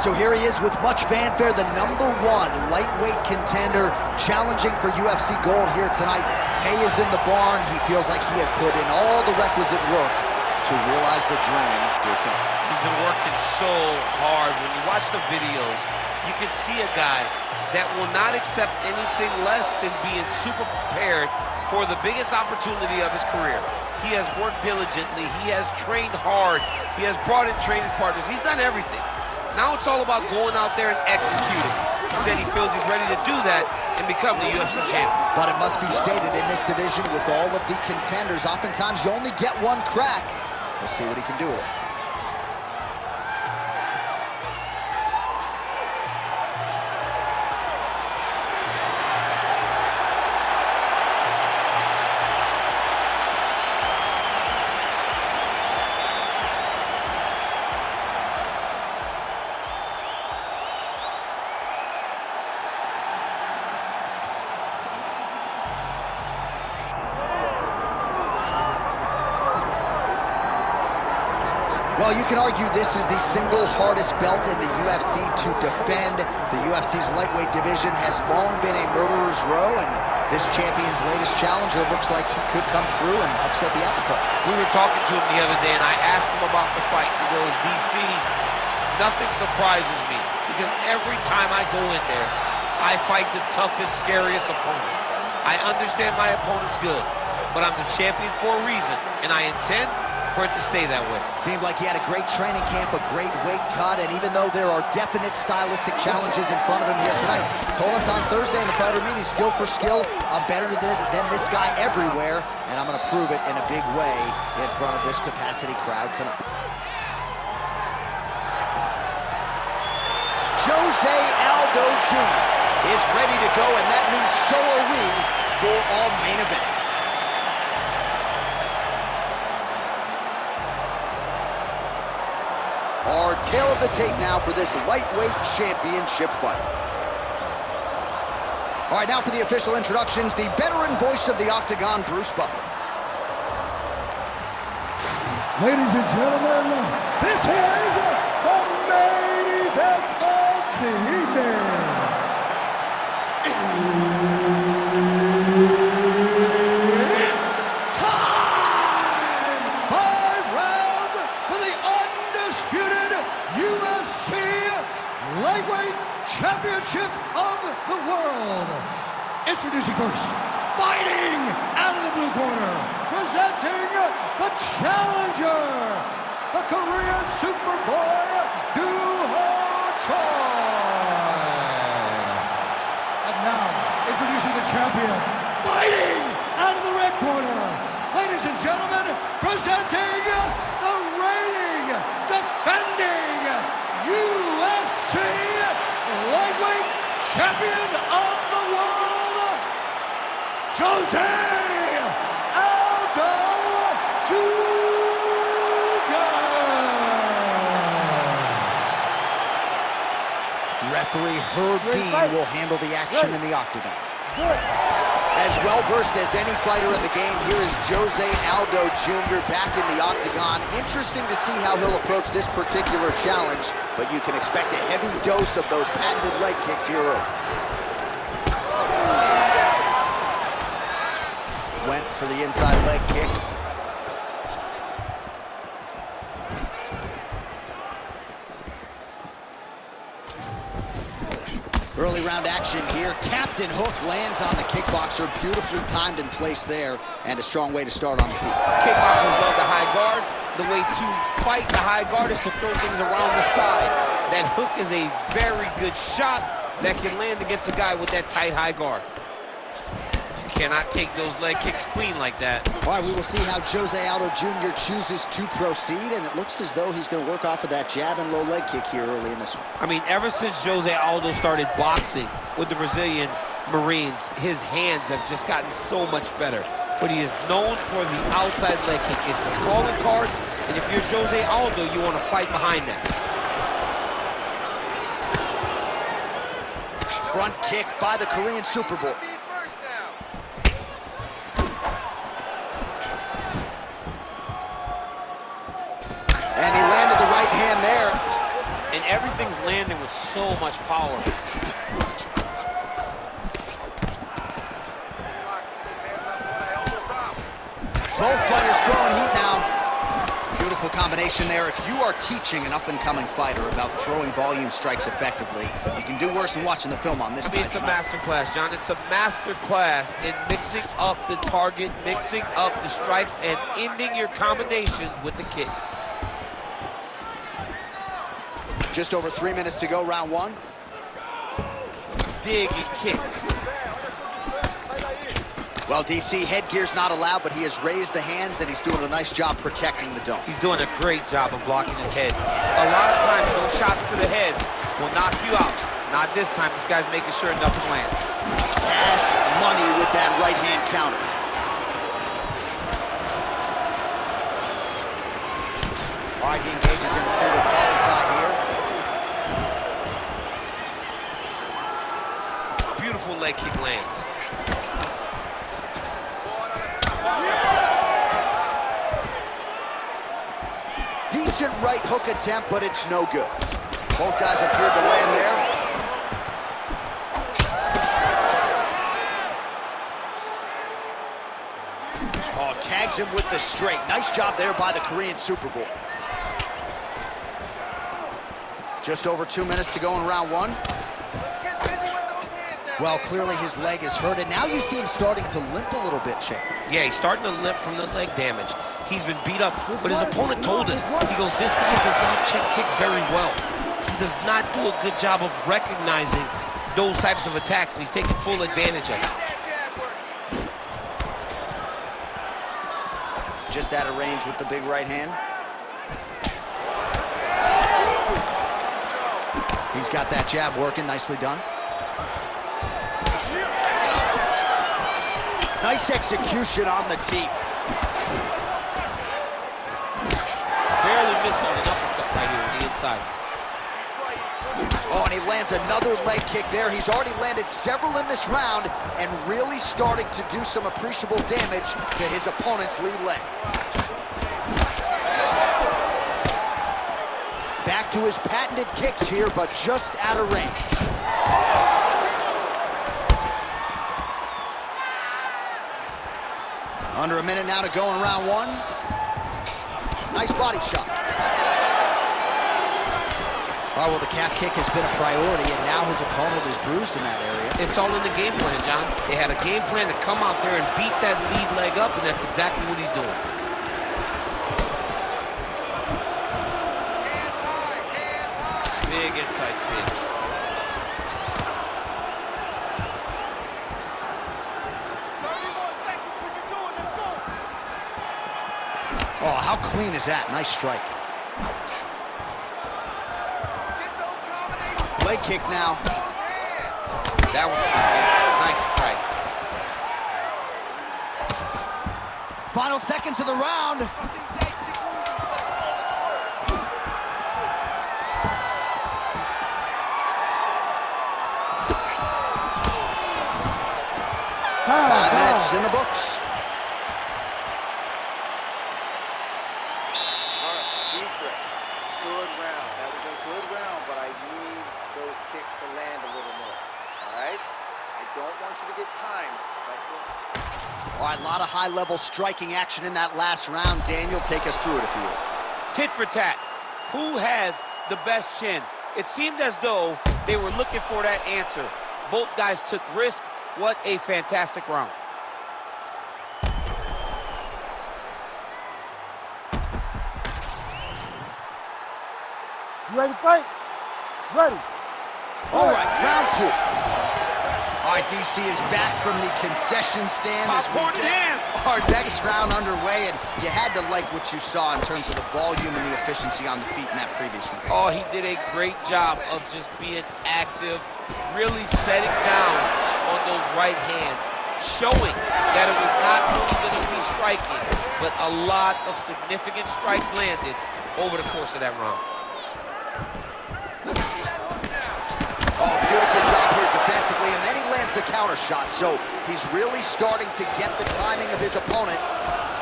So here he is with much fanfare, the #1 lightweight contender, challenging for UFC gold here tonight. Hay is in the barn. He feels like he has put in all the requisite work to realize the dream here tonight. He's been working so hard. When you watch the videos, you can see a guy that will not accept anything less than being super prepared for the biggest opportunity of his career. He has worked diligently. He has trained hard. He has brought in training partners. He's done everything. Now it's all about going out there and executing. He said he feels he's ready to do that and become the UFC champion. But it must be stated, in this division with all of the contenders, oftentimes you only get one crack. We'll see what he can do with it. Well, you can argue this is the single hardest belt in the UFC to defend. The UFC's lightweight division has long been a murderer's row, and this champion's latest challenger looks like he could come through and upset the apple cart. We were talking to him the other day, and I asked him about the fight. He goes, DC, nothing surprises me, because every time I go in there, I fight the toughest, scariest opponent. I understand my opponent's good, but I'm the champion for a reason, and I intend for it to stay that way. Seemed like he had a great training camp, a great weight cut, and even though there are definite stylistic challenges in front of him here tonight, told us on Thursday in the fighter meeting, skill for skill, I'm better than this guy everywhere, and I'm going to prove it in a big way in front of this capacity crowd tonight. Jose Aldo Jr. is ready to go, and that means so are we for our main event. Our tail of the tape now for this lightweight championship fight. All right, now for the official introductions, the veteran voice of the Octagon, Bruce Buffer. Ladies and gentlemen, this is the main event of the evening. Lightweight Championship of the World. Introducing first, fighting out of the blue corner, presenting the challenger, the Korean Superboy, Doo-Ho Choi. And now, introducing the champion, fighting out of the red corner, ladies and gentlemen, presenting the reigning, defending UFC lightweight champion of the world, Jose Aldo Jr. Referee Herb Dean will handle the action in the octagon. As well-versed as any fighter in the game, here is Jose Aldo Jr. back in the octagon. Interesting to see how he'll approach this particular challenge, but you can expect a heavy dose of those patented leg kicks here early. Went for the inside leg kick. Early round action here. Captain Hook lands on the kickboxer. Beautifully timed and placed there, and a strong way to start on the feet. Kickboxers love the high guard. The way to fight the high guard is to throw things around the side. That hook is a very good shot that can land against a guy with that tight high guard. You cannot take those leg kicks clean like that. All right, we will see how Jose Aldo Jr. chooses to proceed, and it looks as though he's going to work off of that jab and low leg kick here early in this one. I mean, ever since Jose Aldo started boxing with the Brazilian Marines, his hands have just gotten so much better. But he is known for the outside leg kick. It's his calling card, and if you're Jose Aldo, you want to fight behind that. Front kick by the Korean Superboy. And he landed the right hand there. and everything's landing with so much power. Both fighters throwing heat now. Beautiful combination there. If you are teaching an up-and-coming fighter about throwing volume strikes effectively, you can do worse than watching the film on this. It's a master class, John. It's a master class in mixing up the target, mixing up the strikes, and ending your combinations with the kick. Just over 3 minutes to go, round one. Dig and kick. Well, DC, headgear's not allowed, but he has raised the hands, and he's doing a nice job protecting the dome. He's doing a great job of blocking his head. A lot of times, those shots to the head will knock you out. Not this time. This guy's making sure nothing lands. Cash money with that right-hand counter. All right, he engages in a single collar tie here. Beautiful leg kick lands. Decent right hook attempt, but it's no good. Both guys appeared to land there. Oh, tags him with the straight. Nice job there by the Korean Superboy. Just over 2 minutes to go in round one. Well, clearly his leg is hurt, and now you see him starting to limp a little bit, Chip. Yeah, he's starting to limp from the leg damage. He's been beat up, but his opponent told us, he goes, this guy does not check kicks very well. He does not do a good job of recognizing those types of attacks, and he's taking full advantage of it. Just out of range with the big right hand. He's got that jab working, nicely done. Nice execution on the teep. Barely missed on an uppercut right here on the inside. Oh, and he lands another leg kick there. He's already landed several in this round and really starting to do some appreciable damage to his opponent's lead leg. Back to his patented kicks here, but just out of range. Under a minute now to go in round one. Nice body shot. Oh, well, the calf kick has been a priority, and now his opponent is bruised in that area. It's all in the game plan, John. They had a game plan to come out there and beat that lead leg up, and that's exactly what he's doing. Hands high, hands high. Big inside kick. Oh, how clean is that? Nice strike. Leg kick now. That one's nice strike. Final seconds of the round. Five minutes in the books. To land a little more, all right? I don't want you to get timed. All right, a lot of high-level striking action in that last round. Daniel, take us through it if you will. Tit for tat. Who has the best chin? It seemed as though they were looking for that answer. Both guys took risk. What a fantastic round. You ready to fight? Ready. All right, round two. All right, DC is back from the concession stand as we get our next round underway, and you had to like what you saw in terms of the volume and the efficiency on the feet in that previous round. Oh, he did a great job of just being active, really setting down on those right hands, showing that it was not only going to be striking, but a lot of significant strikes landed over the course of that round. Oh, beautiful job here defensively, and then he lands the counter shot. So he's really starting to get the timing of his opponent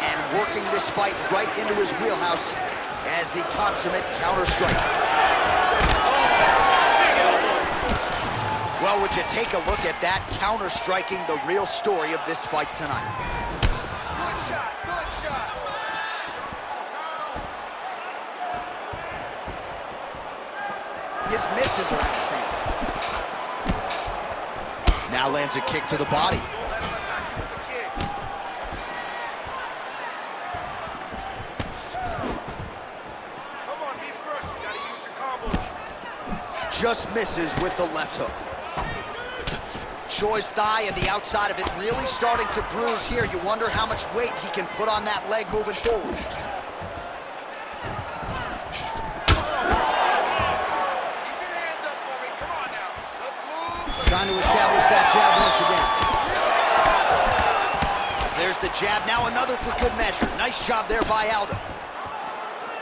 and working this fight right into his wheelhouse as the consummate counter striker. Well, would you take a look at that, counter-striking the real story of this fight tonight. Good shot, good shot. His misses are entertaining. Now lands a kick to the body. Just misses with the left hook. Choi's thigh and the outside of it really starting to bruise here. You wonder how much weight he can put on that leg moving forward. Keep your hands up for me. Come on now. Let's move. Trying to establish that jab once again. There's the jab. Now another for good measure. Nice job there by Aldo.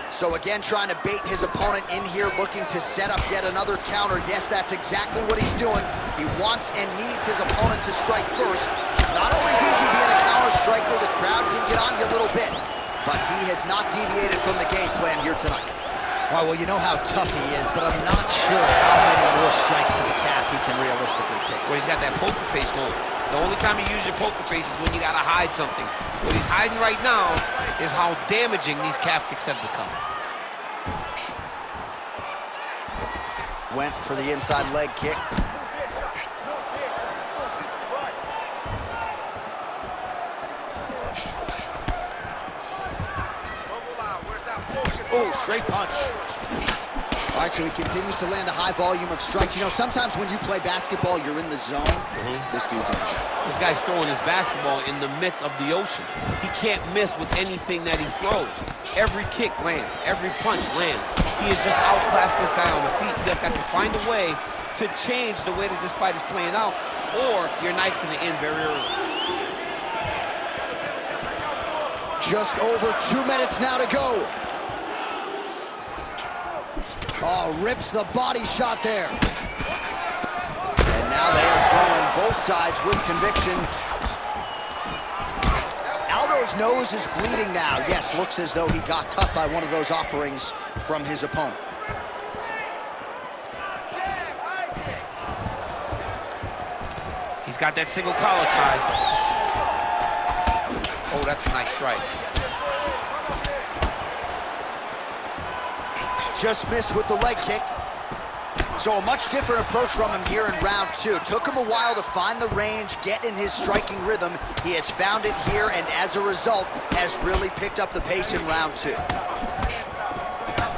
So again, trying to bait his opponent in here, looking to set up yet another counter. Yes, that's exactly what he's doing. He wants and needs his opponent to strike first. Not always easy being a counter striker. The crowd can get on you a little bit, but he has not deviated from the game plan here tonight. All right, well, you know how tough he is, but I'm not sure how many more strikes to the calf he can realistically take. Well, he's got that poker face going. The only time you use your poker face is when you gotta hide something. What he's hiding right now is how damaging these calf kicks have become. Went for the inside leg kick. Oh, straight punch. All right, so he continues to land a high volume of strikes. You know, sometimes when you play basketball, you're in the zone. This dude's in the zone. This guy's throwing his basketball in the midst of the ocean. He can't miss with anything that he throws. Every kick lands. Every punch lands. He is just outclassing this guy on the feet. You guys got to find a way to change the way that this fight is playing out, or your night's going to end very early. Just over 2 minutes now to go. Oh, rips the body shot there. And now they are throwing both sides with conviction. Aldo's nose is bleeding now. Yes, looks as though he got cut by one of those offerings from his opponent. He's got that single collar tie. Oh, that's a nice strike. Just missed with the leg kick. So a much different approach from him here in round two. Took him a while to find the range, get in his striking rhythm. He has found it here, and as a result, has really picked up the pace in round two.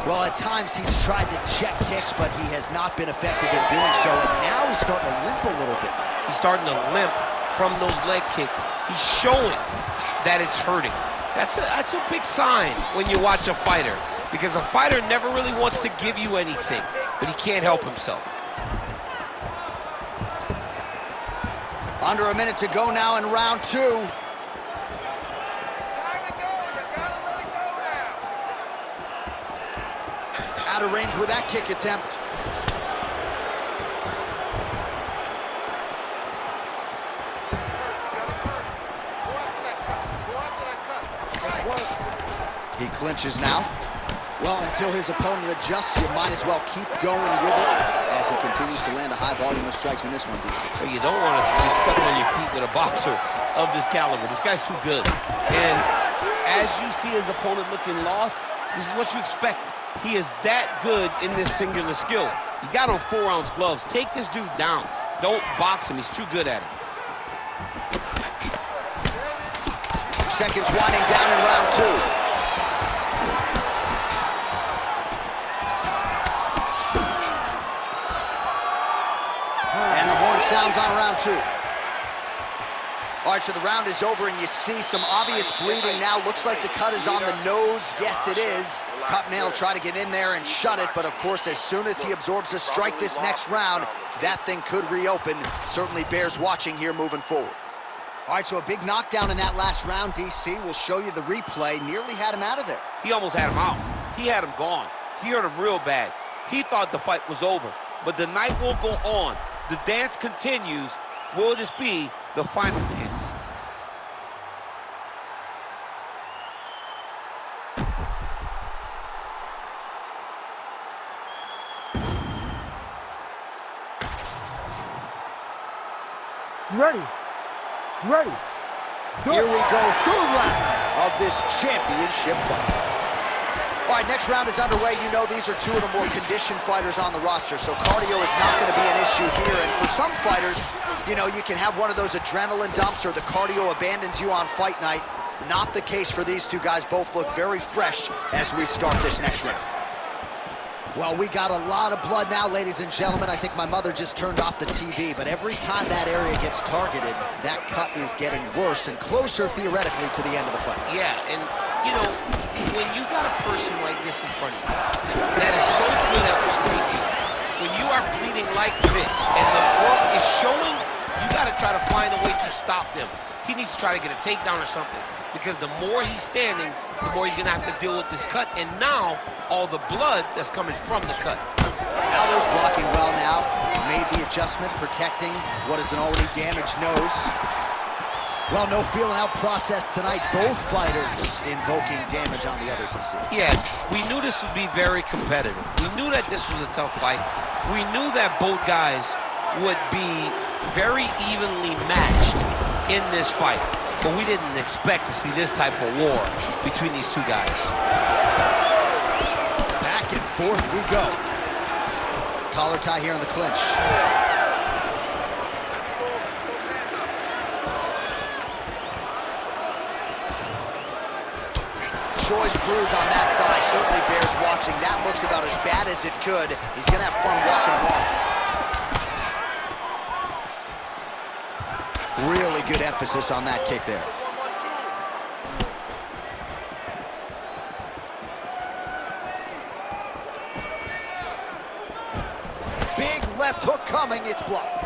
Well, at times he's tried to check kicks, but he has not been effective in doing so, and now he's starting to limp a little bit. He's starting to limp from those leg kicks. He's showing that it's hurting. That's a big sign when you watch a fighter, because a fighter never really wants to give you anything, but he can't help himself. Under a minute to go now in round two. Time to go. You gotta let it go now. Out of range with that kick attempt. He clinches now. Well, until his opponent adjusts, you might as well keep going with it as he continues to land a high volume of strikes in this one, DC. Well, you don't want to be stuck on your feet with a boxer of this caliber. This guy's too good. And as you see his opponent looking lost, this is what you expect. He is that good in this singular skill. He got on 4-ounce gloves. Take this dude down. Don't box him. He's too good at it. Seconds winding down in round two. And the horn sounds on round two. All right, so the round is over, and you see some obvious bleeding now. Looks like the cut is on the nose. Yes, it is. Cutman will try to get in there and shut it, but of course, as soon as he absorbs a strike this next round, that thing could reopen. Certainly bears watching here moving forward. All right, so a big knockdown in that last round, DC. We'll show you the replay. Nearly had him out of there. He almost had him out. He had him gone. He hurt him real bad. He thought the fight was over, but the night will go on. The dance continues. Will this be the final dance? Ready. Ready. Here we go, third round of this championship fight. All right, next round is underway. You know these are two of the more conditioned fighters on the roster, so cardio is not going to be an issue here. And for some fighters, you know, you can have one of those adrenaline dumps or the cardio abandons you on fight night. Not the case for these two guys. Both look very fresh as we start this next round. Well, we got a lot of blood now, ladies and gentlemen. I think my mother just turned off the TV, but every time that area gets targeted, that cut is getting worse and closer, theoretically, to the end of the fight. Yeah, and, you know, when you got a person like this in front of you that is so good at what they do, when you are bleeding like this and the work is showing, you got to try to find a way to stop them. He needs to try to get a takedown or something, because the more he's standing, the more he's going to have to deal with this cut, and now all the blood that's coming from the cut. Aldo's blocking well now. Made the adjustment, protecting what is an already damaged nose. Well, no feeling out process tonight. Both fighters invoking damage on the other DC. Yeah, we knew this would be very competitive. We knew that this was a tough fight. We knew that both guys would be very evenly matched in this fight, but we didn't expect to see this type of war between these two guys. Back and forth we go. Collar tie here in the clinch. Choi's bruise on that thigh certainly bears watching. That looks about as bad as it could. He's gonna have fun walking along. Really good emphasis on that kick there. Big left hook coming, it's blocked.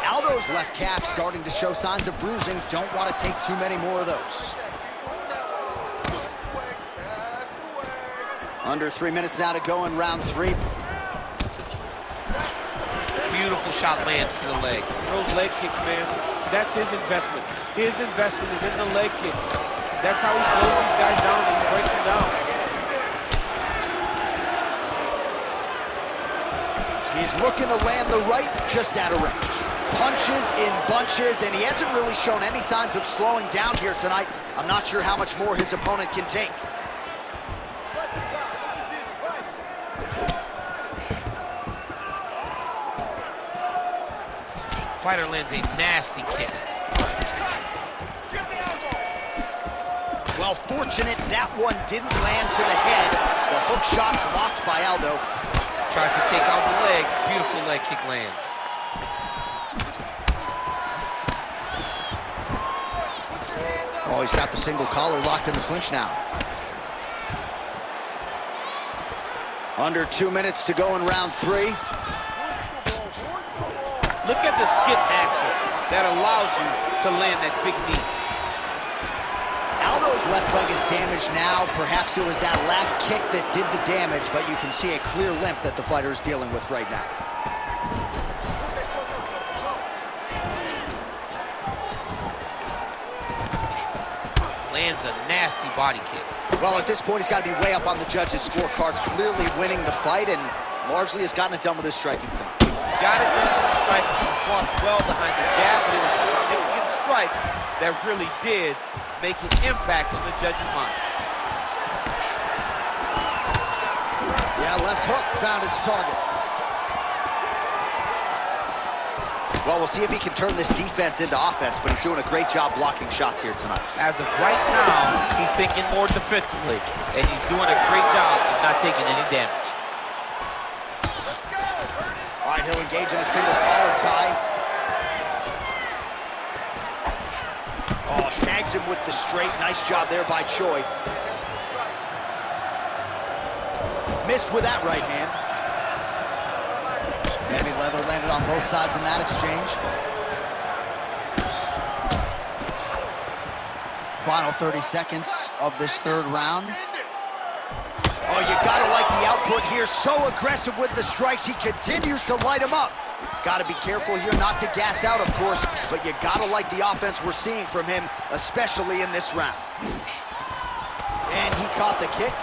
Aldo's left calf starting to show signs of bruising. Don't want to take too many more of those. Under 3 minutes now to go in round 3. Beautiful shot lands to the leg. Those leg kicks, man, that's his investment. His investment is in the leg kicks. That's how he slows these guys down and he breaks them down. He's looking to land the right, just out of range. Punches in bunches, and he hasn't really shown any signs of slowing down here tonight. I'm not sure how much more his opponent can take. Fighter lands a nasty kick. Well, fortunate that one didn't land to the head. The hook shot blocked by Aldo. Tries to take out the leg. Beautiful leg kick lands. Oh, he's got the single collar locked in the clinch now. Under 2 minutes to go in round 3. Look at the skip action that allows you to land that big knee. Aldo's left leg is damaged now. Perhaps it was that last kick that did the damage, but you can see a clear limp that the fighter is dealing with right now. Lands a nasty body kick. Well, at this point, he's got to be way up on the judges' scorecards, clearly winning the fight, and largely has gotten it done with his striking tonight. Got it done to the strikes. He fought well behind the jab, but it was significant strikes that really did make an impact on the judge's mind. Yeah, left hook found its target. Well, we'll see if he can turn this defense into offense, but he's doing a great job blocking shots here tonight. As of right now, he's thinking more defensively, and he's doing a great job of not taking any damage. All right, he'll engage in a single collar tie. Oh, tags him with the straight. Nice job there by Choi. Missed with that right hand. Heavy leather landed on both sides in that exchange. Final 30 seconds of this third round. Oh, you gotta like the output here. So aggressive with the strikes. He continues to light him up. Gotta be careful here not to gas out, of course, but you gotta like the offense we're seeing from him, especially in this round. And he caught the kick.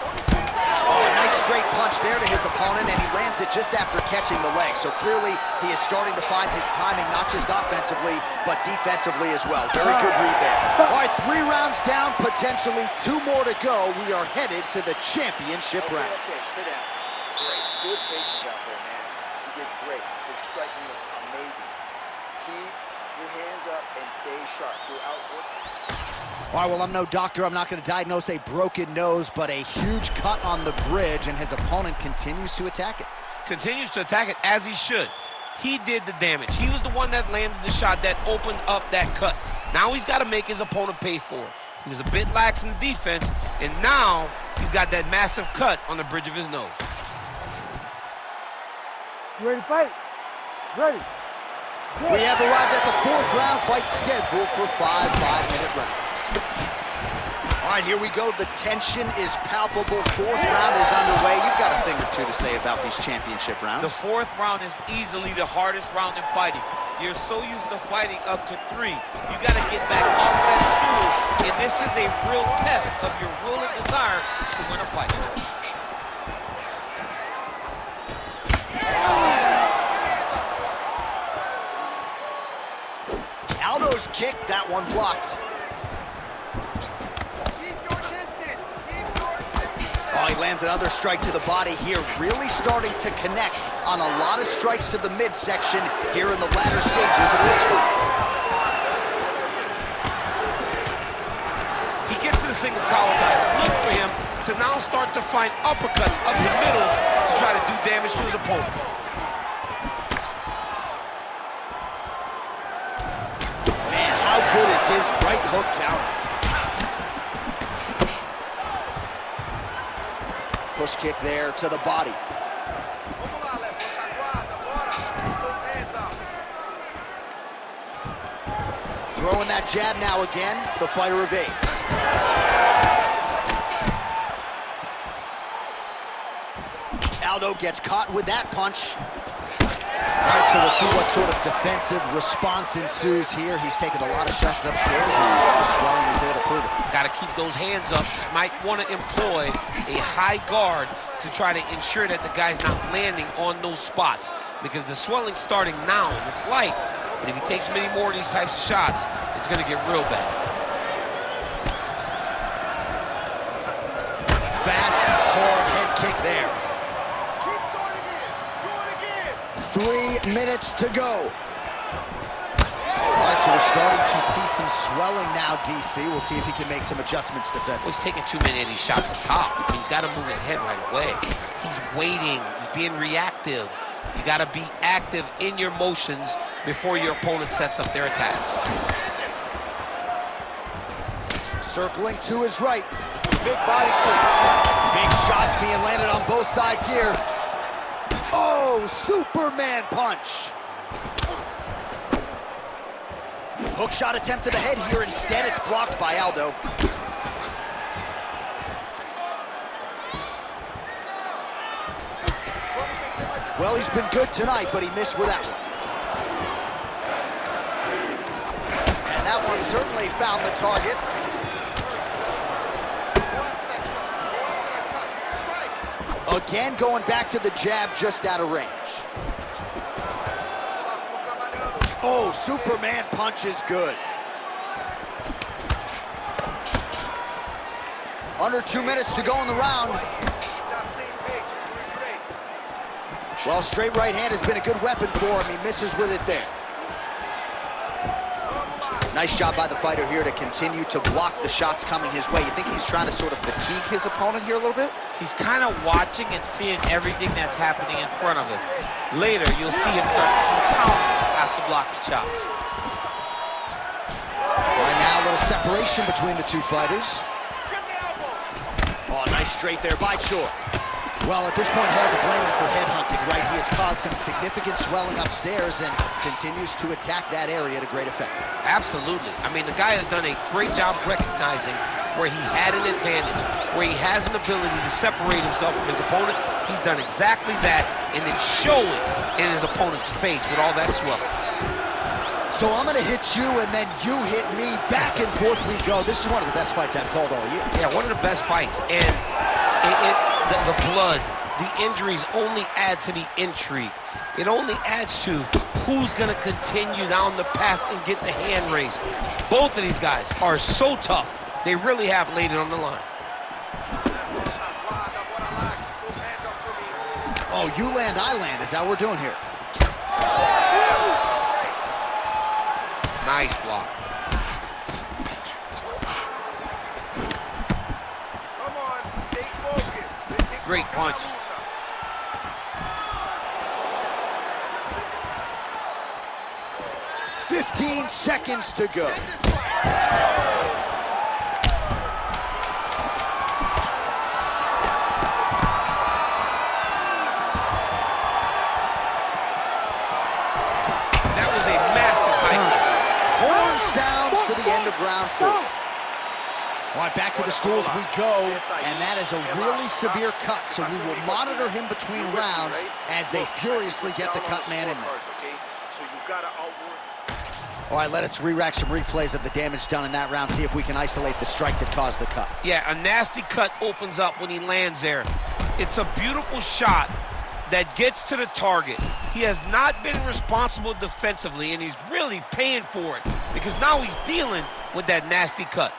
Oh, Nice straight punch there to his opponent, and he lands it just after catching the leg. So clearly, he is starting to find his timing, not just offensively, but defensively as well. Very good read there. All right, 3 rounds down, potentially 2 more to go. We are headed to the championship rounds. Okay, sit down. Great. Good patience out there, man. You did great. Your striking looks amazing. Keep your hands up and stay sharp. You're outworking. All right, well, I'm no doctor. I'm not going to diagnose a broken nose, but a huge cut on the bridge, and his opponent continues to attack it. Continues to attack it as he should. He did the damage. He was the one that landed the shot that opened up that cut. Now he's got to make his opponent pay for it. He was a bit lax in the defense, and now he's got that massive cut on the bridge of his nose. You ready to fight? Ready. We have arrived at the 4th round fight scheduled for 5 5-minute rounds. All right, here we go. The tension is palpable. 4th round is underway. You've got a thing or two to say about these championship rounds. The 4th round is easily the hardest round in fighting. You're so used to fighting up to 3. You got to get back off that stool, and this is a real test of your will and desire to win a fight. Aldo's kick, that one blocked. Keep your distance. Keep your distance. Oh, he lands another strike to the body here, really starting to connect on a lot of strikes to the midsection here in the latter stages of this fight. He gets to the single collar tie. Look for him to now start to find uppercuts up the middle to try to do damage to his opponent. Man, how good is his right hook counter? Push kick there to the body. Throwing that jab now again. The fighter evades. Aldo gets caught with that punch. All right, so we'll see what sort of defensive response ensues here. He's taken a lot of shots upstairs, and the swelling is there to prove it. Got to keep those hands up. Might want to employ a high guard to try to ensure that the guy's not landing on those spots, because the swelling's starting now, and it's light. But if he takes many more of these types of shots, it's going to get real bad. Fast, hard head kick there. Keep doing it again. Do it again. 3 minutes to go. All right, so we're starting to see some swelling now, DC. We'll see if he can make some adjustments Well, defensively. he's taking too many of these shots up top. I mean, he's got to move his head right away. He's waiting. He's being reactive. You got to be active in your motions before your opponent sets up their attacks. Circling to his right. Big body kick. Big shots being landed on both sides here. Oh, Superman punch. Hook shot attempt to the head here. Instead, it's blocked by Aldo. Well, he's been good tonight, but he missed with that one. And that one certainly found the target. Again, going back to the jab just out of range. Oh, Superman punch is good. Under 2 minutes to go in the round. Well, straight right hand has been a good weapon for him. He misses with it there. Nice job by the fighter here to continue to block the shots coming his way. You think he's trying to sort of fatigue his opponent here a little bit? He's kind of watching and seeing everything that's happening in front of him. Later, you'll see him start to counter after blocking shots. Right now, a little separation between the two fighters. Oh, nice straight there by Choi. Well, at this point, hard to blame him for headhunting, right? He has caused some significant swelling upstairs and continues to attack that area to great effect. Absolutely. I mean, the guy has done a great job recognizing where he had an advantage, where he has an ability to separate himself from his opponent. He's done exactly that, and it's showing in his opponent's face with all that swelling. So I'm going to hit you, and then you hit me. Back and forth we go. This is one of the best fights I've called all year. Yeah, one of the best fights. And the blood, the injuries only add to the intrigue. It only adds to who's going to continue down the path and get the hand raised. Both of these guys are so tough. They really have laid it on the line. Oh, you land, I land is how we're doing here. Nice block. Come on, stay focused. Great punch. "15 seconds to go." That was a massive high kick. Horn sounds for the end of round 4. All right, back to the stools we go, and that is a really severe cut, so we will monitor him between rounds as they furiously get the cut man in there. So you gotta outwork. All right, let us re-rack some replays of the damage done in that round, see if we can isolate the strike that caused the cut. Yeah, a nasty cut opens up when he lands there. It's a beautiful shot that gets to the target. He has not been responsible defensively, and he's really paying for it because now he's dealing with that nasty cut.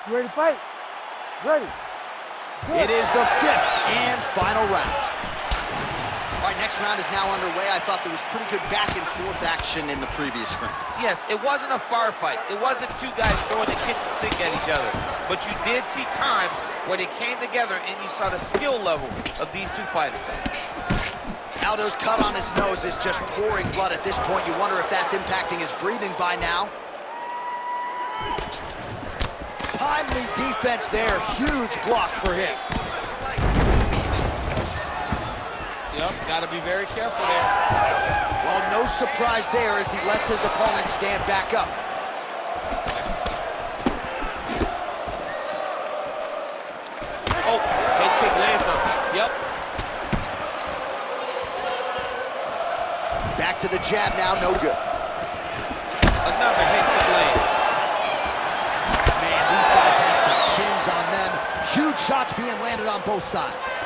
You ready to fight? Ready. It is the 5th and final round. All right, next round is now underway. I thought there was pretty good back and forth action in the previous round. Yes, it wasn't a firefight. It wasn't two guys throwing the kitchen sink at each other. But you did see times where they came together and you saw the skill level of these two fighters. Aldo's cut on his nose is just pouring blood at this point. You wonder if that's impacting his breathing by now. Timely defense there. Huge block for him. Yep, got to be very careful there. Well, no surprise there as he lets his opponent stand back up. Oh, head kick lands on him. Yep. Back to the jab now, no good. Another head kick lands. Man, these guys have some chins on them. Huge shots being landed on both sides.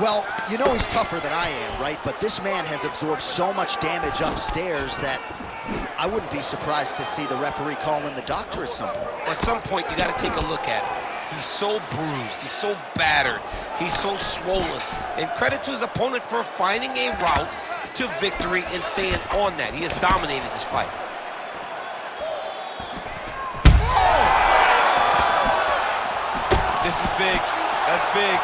Well, you know he's tougher than I am, right? But this man has absorbed so much damage upstairs that I wouldn't be surprised to see the referee call in the doctor at some point. At some point, you got to take a look at him. He's so bruised. He's so battered. He's so swollen. And credit to his opponent for finding a route to victory and staying on that. He has dominated this fight. This is big. That's big.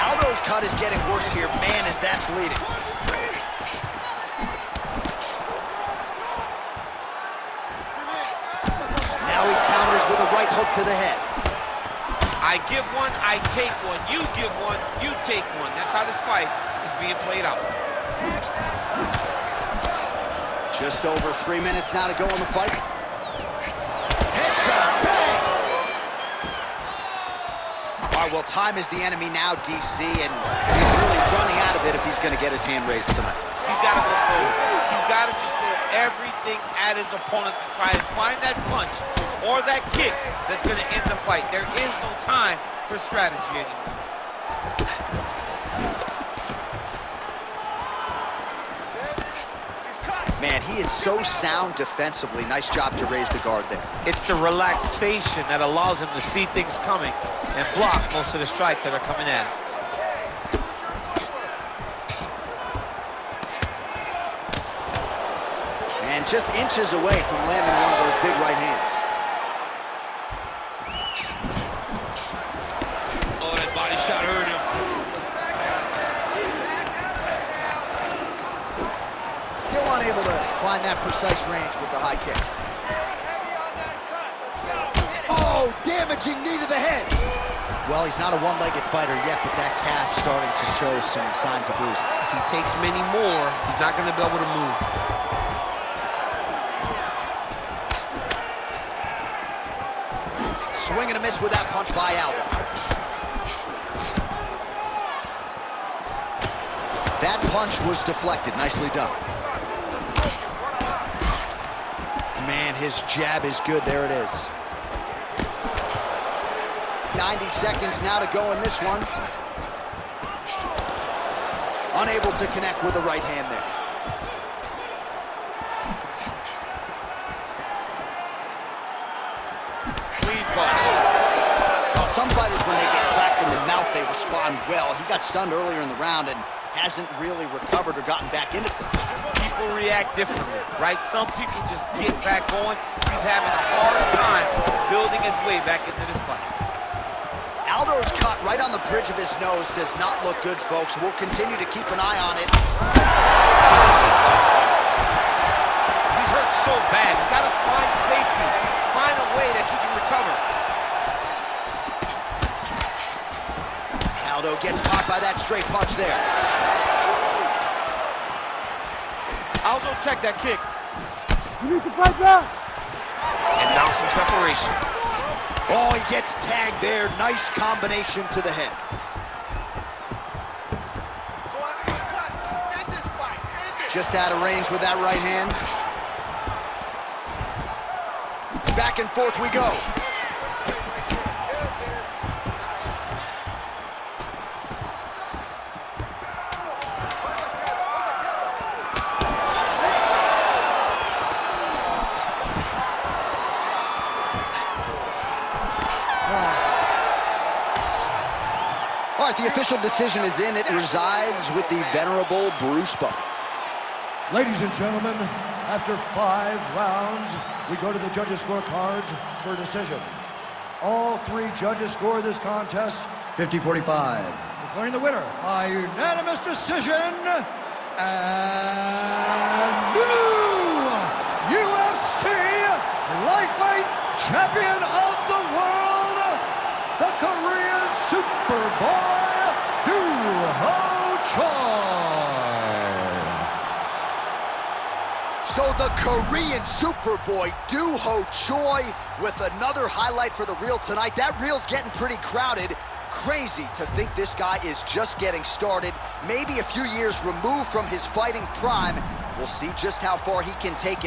Aldo's cut is getting worse here. Man, is that bleeding. Now he counters with a right hook to the head. I give one, I take one. You give one, you take one. That's how this fight is being played out. Just over 3 minutes now to go in the fight. Headshot, bang! All right, well, time is the enemy now, DC, and he's really running out of it if he's going to get his hand raised tonight. He's got to go forward. He's got to just throw everything at his opponent to try and find that punch or that kick that's going to end the fight. There is no time for strategy anymore. Man, he is so sound defensively. Nice job to raise the guard there. It's the relaxation that allows him to see things coming and block most of the strikes that are coming at him. And just inches away from landing one of those big right hands. Oh, that body shot hurt him. Still unable to find that precise range with the high kick. Oh, damaging knee to the head. Well, he's not a one-legged fighter yet, but that calf starting to show some signs of bruising. If he takes many more, he's not going to be able to move. Swing and a miss with that punch by Aldo. That punch was deflected. Nicely done. Man, his jab is good. There it is. 90 seconds now to go in this one. Unable to connect with the right hand there. Clean punch. Well, some fighters, when they get cracked in the mouth, they respond well. He got stunned earlier in the round and hasn't really recovered or gotten back into things. People react differently, right? Some people just get back going. He's having a hard time building his way back into this fight. Aldo's cut right on the bridge of his nose does not look good, folks. We'll continue to keep an eye on it. He's hurt so bad. He's got to find safety. Find a way that you can recover. Aldo gets caught by that straight punch there. Aldo check that kick. You need to fight back. And now some separation. Oh, he gets tagged there. Nice combination to the head. Go out and cut. End this fight. End it. Just out of range with that right hand. Back and forth we go. All right, the official decision is in. It resides with the venerable Bruce Buffer. Ladies and gentlemen, after 5 rounds, we go to the judges' scorecards for a decision. All 3 judges score this contest 50-45. Declaring the winner by unanimous decision, and new UFC lightweight champion of the world, the Korean Superboy, Doo Ho Choi. So the Korean Superboy, Doo Ho Choi, with another highlight for the reel tonight. That reel's getting pretty crowded. Crazy to think this guy is just getting started. Maybe a few years removed from his fighting prime. We'll see just how far he can take it.